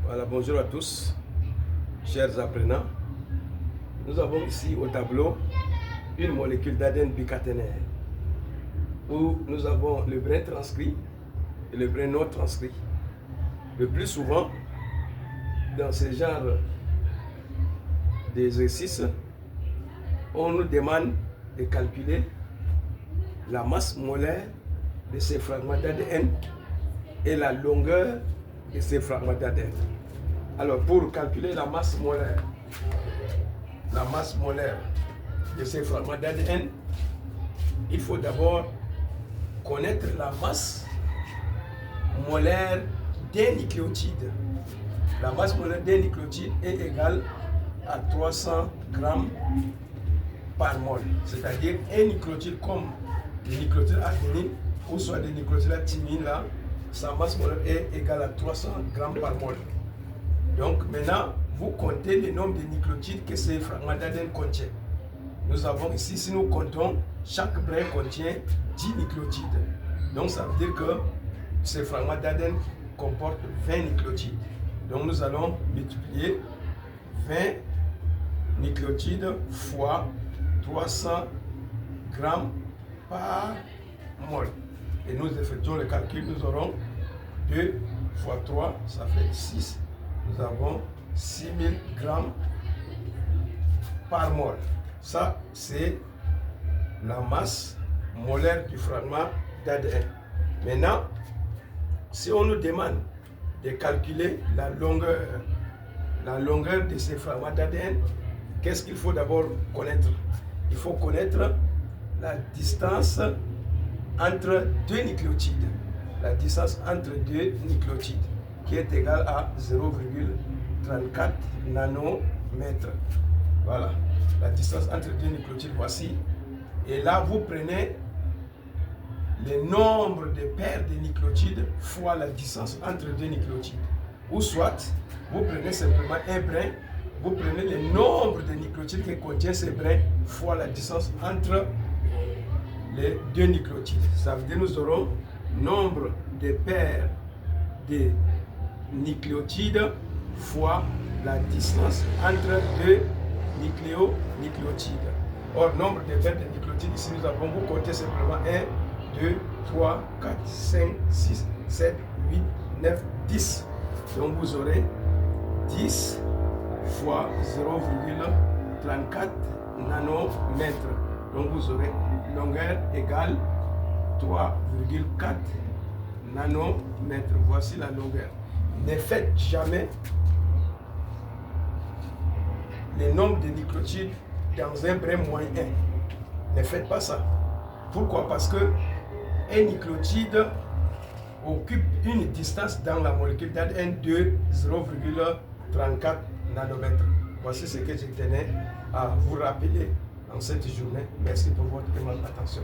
Voilà, bonjour à tous, chers apprenants. Nous avons ici au tableau une molécule d'ADN bicaténaire où nous avons le brin transcrit et le brin non transcrit. Le plus souvent, dans ce genre d'exercice, on nous demande de calculer la masse molaire de ces fragments d'ADN et la longueur de ces fragments d'ADN. Alors, pour calculer la masse molaire de ces fragments d'ADN, il faut d'abord connaître la masse molaire d'un nucléotide. La masse molaire d'un nucléotide est égale à 300 grammes par mol. C'est-à-dire un nucléotide comme le nucléotide adénine ou soit le nucléotide thymine, là, sa masse molaire est égale à 300 grammes par mol. Donc maintenant, vous comptez le nombre de nucléotides que ces fragments d'ADN contiennent. Nous avons ici, si nous comptons, chaque brin contient 10 nucléotides. Donc ça veut dire que ces fragments d'ADN comportent 20 nucléotides. Donc nous allons multiplier 20 nucléotides fois 300 grammes par mol. Et nous effectuons le calcul, nous aurons 2 fois 3, ça fait 6. Nous avons 6000 grammes par mol. Ça, c'est la masse molaire du fragment d'ADN. Maintenant, si on nous demande de calculer la longueur de ces fragments d'ADN, qu'est-ce qu'il faut d'abord connaître? Il faut connaître la distance entre deux nucléotides. La distance entre deux nucléotides, qui est égale à 0,34 nanomètres. Voilà, la distance entre deux nucléotides, voici. Et là, vous prenez le nombre de paires de nucléotides fois la distance entre deux nucléotides. Ou soit, vous prenez simplement un brin, vous prenez le nombre de nucléotides que contient ce brin fois la distance entre les deux nucléotides. Ça veut dire que nous aurons nombre de paires de nucléotides fois la distance entre deux nucléotides. Or, nombre de paires de nucléotides, ici nous avons, vous comptez simplement 1, 2, 3, 4, 5, 6, 7, 8, 9, 10. Donc vous aurez 10 fois 0,34 nanomètres. Donc vous aurez longueur égale 3,4 nanomètres. Voici la longueur. Ne faites jamais le nombre de nucléotides dans un brin moins 1. Ne faites pas ça. Pourquoi? Parce que un nucléotide occupe une distance dans la molécule d'ADN de 0,34 nanomètres. Voici ce que je tenais à vous rappeler en cette journée. Merci pour votre aimable attention.